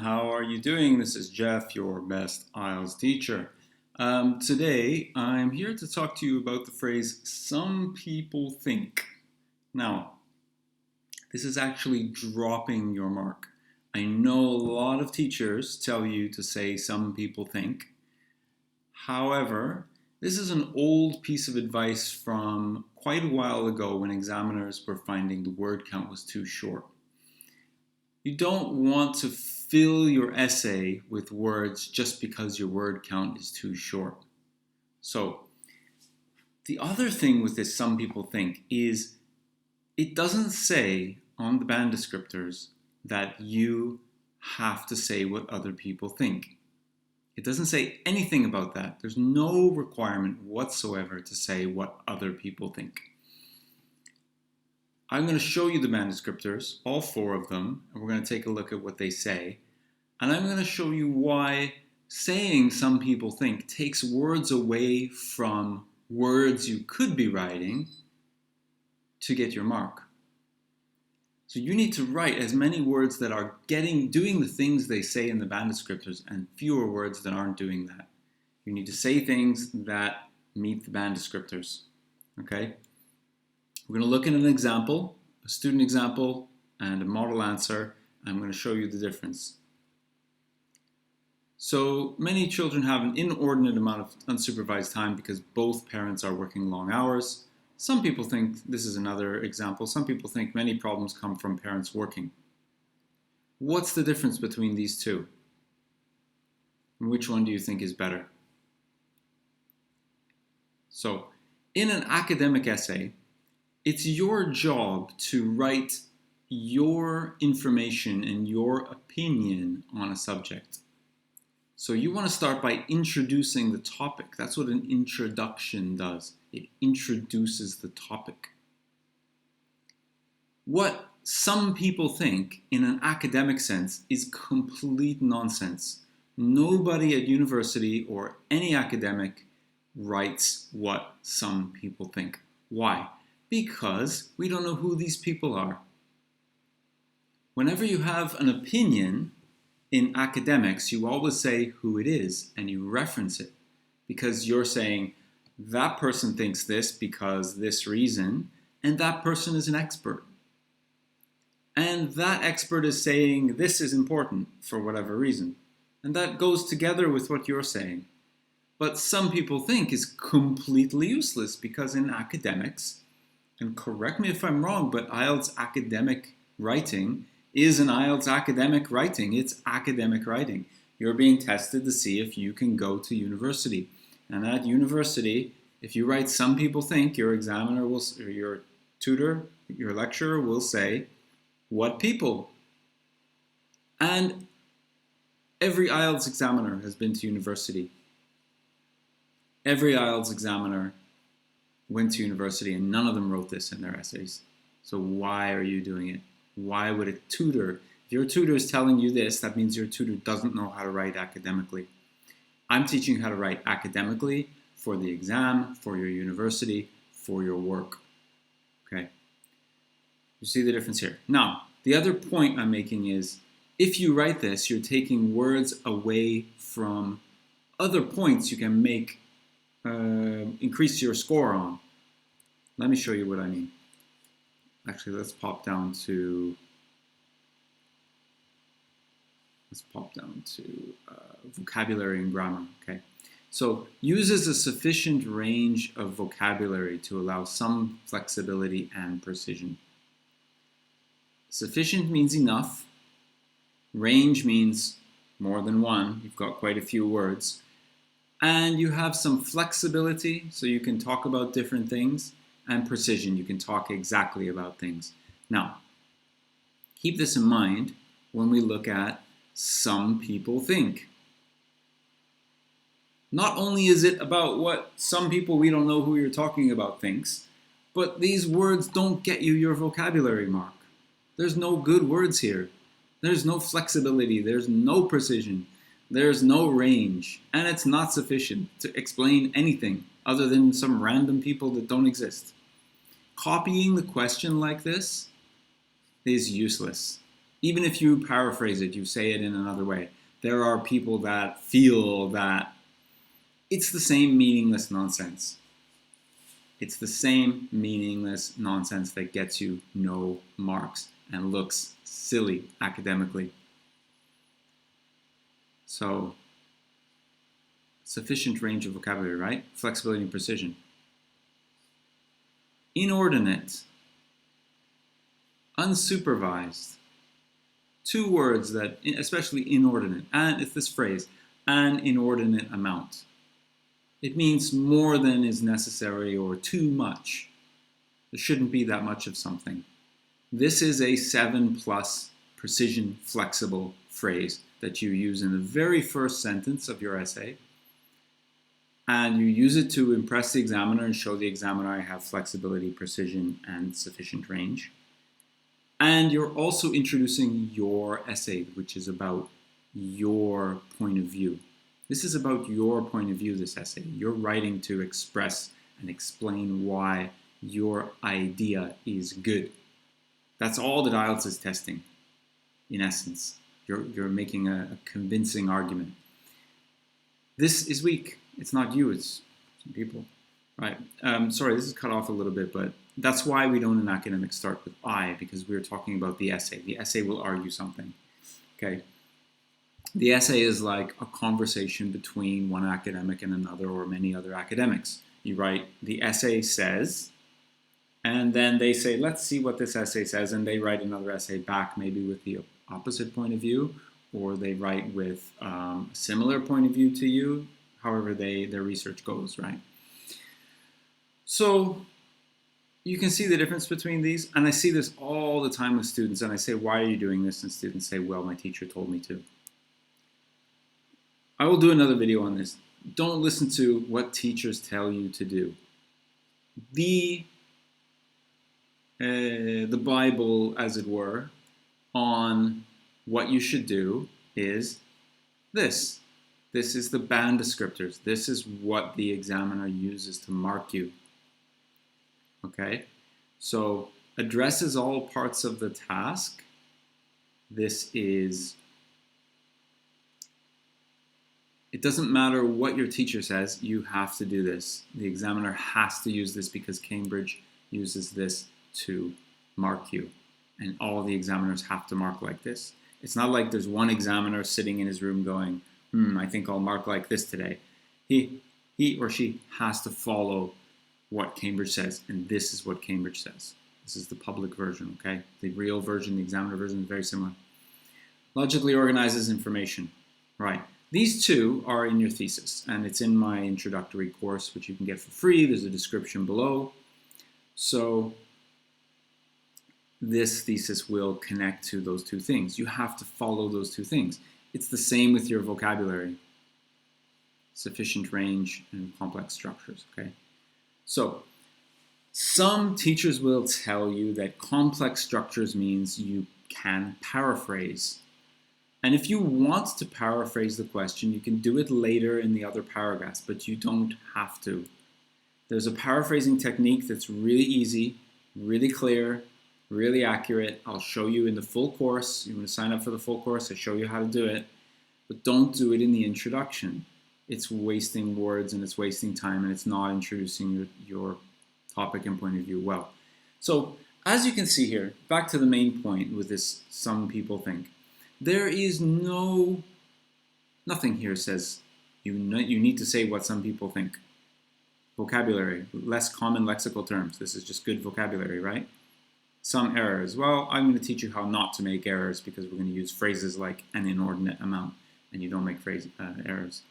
How are you doing? This is Jeff, your best IELTS teacher. Today, I'm here to talk to you about the phrase, some people think. Now, this is actually dropping your mark. I know a lot of teachers tell you to say some people think. However, this is an old piece of advice from quite a while ago when examiners were finding the word count was too short. You don't want to fill your essay with words just because your word count is too short. So, the other thing with this some people think is it doesn't say on the band descriptors that you have to say what other people think. It doesn't say anything about that. There's no requirement whatsoever to say what other people think. I'm going to show you the band descriptors, all 4 of them, and we're going to take a look at what they say. And I'm going to show you why saying some people think takes words away from words you could be writing to get your mark. So you need to write as many words that are doing the things they say in the band descriptors and fewer words that aren't doing that. You need to say things that meet the band descriptors. Okay? We're going to look at an example, a student example, and a model answer. I'm going to show you the difference. So many children have an inordinate amount of unsupervised time because both parents are working long hours. Some people think, this is another example, some people think many problems come from parents working. What's the difference between these two? And which one do you think is better? So, in an academic essay, it's your job to write your information and your opinion on a subject. So you want to start by introducing the topic. That's what an introduction does. It introduces the topic. What some people think in an academic sense is complete nonsense. Nobody at university or any academic writes what some people think. Why? Because we don't know who these people are. Whenever you have an opinion in academics, you always say who it is and you reference it because you're saying that person thinks this because this reason, and that person is an expert. And that expert is saying this is important for whatever reason. And that goes together with what you're saying. But some people think is completely useless because in academics, and correct me if I'm wrong, but IELTS academic writing is an IELTS academic writing. It's academic writing. You're being tested to see if you can go to university. And at university, if you write some people think, your examiner will, or your tutor, your lecturer will say, what people? And every IELTS examiner has been to university. Every IELTS examiner went to university and none of them wrote this in their essays. So why are you doing it? Why would a tutor, if your tutor is telling you this, that means your tutor doesn't know how to write academically. I'm teaching you how to write academically for the exam, for your university, for your work. Okay? You see the difference here? Now, the other point I'm making is, if you write this, you're taking words away from other points you can make, increase your score on. Let me show you what I mean. Actually, let's pop down to vocabulary and grammar. Okay, so uses a sufficient range of vocabulary to allow some flexibility and precision. Sufficient means enough. Range means more than one. You've got quite a few words. And you have some flexibility, so you can talk about different things. And precision, you can talk exactly about things. Now, keep this in mind when we look at some people think. Not only is it about what some people we don't know who you're talking about thinks, but these words don't get you your vocabulary mark. There's no good words here. There's no flexibility. There's no precision. There's no range. And it's not sufficient to explain anything other than some random people that don't exist. Copying the question like this is useless. Even if you paraphrase it, you say it in another way, there are people that feel that it's the same meaningless nonsense. It's the same meaningless nonsense that gets you no marks and looks silly academically. So, sufficient range of vocabulary, right? Flexibility and precision. Inordinate, unsupervised. Two words that, especially inordinate, and it's this phrase, an inordinate amount. It means more than is necessary or too much. There shouldn't be that much of something. This is a 7+ precision flexible phrase that you use in the very first sentence of your essay. And you use it to impress the examiner and show the examiner I have flexibility, precision, and sufficient range. And you're also introducing your essay, which is about your point of view. This is about your point of view, this essay. You're writing to express and explain why your idea is good. That's all that IELTS is testing, in essence. You're making a convincing argument. This is weak. It's not you, it's some people. Right. Sorry, this is cut off a little bit, but that's why we don't in academics start with I, because we're talking about the essay. The essay will argue something. Okay. The essay is like a conversation between one academic and another or many other academics. You write, the essay says, and then they say, let's see what this essay says, and they write another essay back, maybe with the opposite point of view, or they write with a similar point of view to you, however their research goes, right? So you can see the difference between these, and I see this all the time with students, and I say, why are you doing this? And students say, well, my teacher told me to. I will do another video on this. Don't listen to what teachers tell you to do. The Bible, as it were, on what you should do is this. This is the band descriptors. This is what the examiner uses to mark you. Okay? So, addresses all parts of the task. This is... It doesn't matter what your teacher says, you have to do this. The examiner has to use this because Cambridge uses this to mark you. And all the examiners have to mark like this. It's not like there's one examiner sitting in his room going, I think I'll mark like this today. He or she has to follow what Cambridge says, and this is what Cambridge says. This is the public version, okay? The real version, the examiner version is very similar. Logically organizes information, right? These two are in your thesis, and it's in my introductory course, which you can get for free. There's a description below. So this thesis will connect to those two things. You have to follow those two things. It's the same with your vocabulary. Sufficient range and complex structures, okay? So some teachers will tell you that complex structures means you can paraphrase. And if you want to paraphrase the question, you can do it later in the other paragraphs, but you don't have to. There's a paraphrasing technique that's really easy, really clear, really accurate. I'll show you in the full course. You want to sign up for the full course, I show you how to do it. But don't do it in the introduction. It's wasting words and it's wasting time and it's not introducing your topic and point of view well. So as you can see here, back to the main point with this some people think. There is nothing here says you need to say what some people think. Vocabulary, less common lexical terms. This is just good vocabulary, right? Some errors. Well, I'm going to teach you how not to make errors because we're going to use phrases like an inordinate amount and you don't make errors.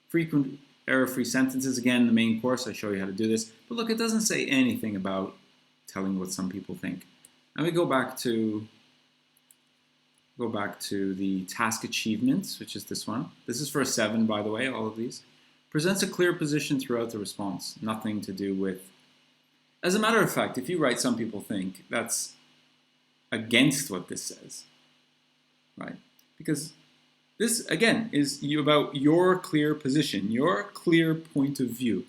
Frequent error-free sentences. Again, the main course, I show you how to do this. But look, it doesn't say anything about telling what some people think. And we go back to the task achievements, which is this one. This is for a 7, by the way, all of these. Presents a clear position throughout the response. Nothing to do with... As a matter of fact, if you write some people think, that's against what this says, right? Because this, again, is about your clear position, your clear point of view.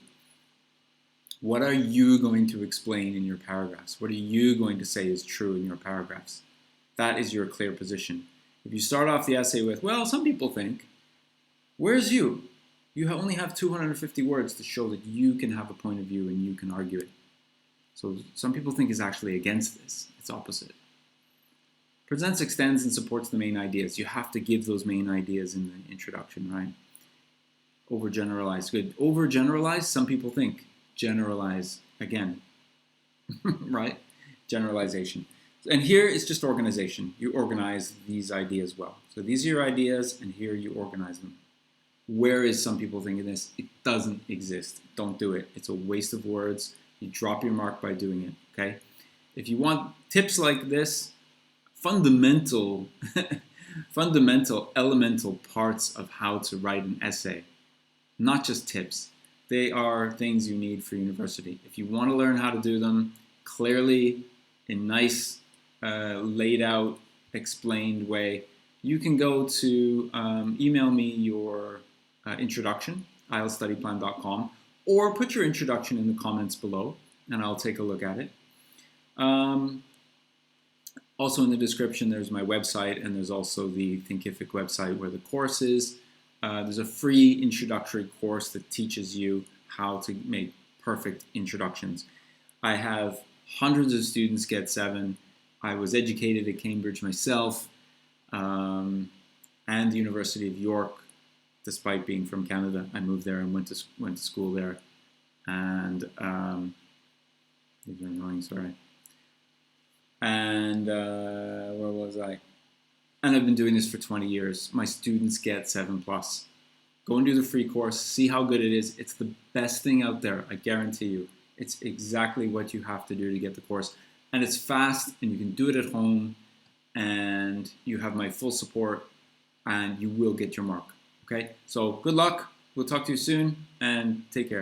What are you going to explain in your paragraphs? What are you going to say is true in your paragraphs? That is your clear position. If you start off the essay with, well, some people think, where's you? You only have 250 words to show that you can have a point of view and you can argue it. So some people think is actually against this. It's opposite. Presents, extends, and supports the main ideas. You have to give those main ideas in the introduction, right? Overgeneralize, good. Overgeneralize, some people think. Generalize, again, right? Generalization. And here is just organization. You organize these ideas well. So these are your ideas, and here you organize them. Where is some people thinking this? It doesn't exist. Don't do it. It's a waste of words. You drop your mark by doing it, okay? If you want tips like this, fundamental, elemental parts of how to write an essay, not just tips. They are things you need for university. If you want to learn how to do them clearly, in nice, laid out, explained way, you can go to email me your introduction, IELTSstudyplan.com, or put your introduction in the comments below, and I'll take a look at it. Also in the description, there's my website, and there's also the Thinkific website where the course is. There's a free introductory course that teaches you how to make perfect introductions. I have hundreds of students get 7. I was educated at Cambridge myself, and the University of York. Despite being from Canada, I moved there and went to school there. And these are annoying, sorry. And where was I? And I've been doing this for 20 years. My students get 7+. Go and do the free course. See how good it is. It's the best thing out there. I guarantee you. It's exactly what you have to do to get the course. And it's fast, and you can do it at home. And you have my full support, and you will get your mark. Okay, so good luck. We'll talk to you soon, and take care.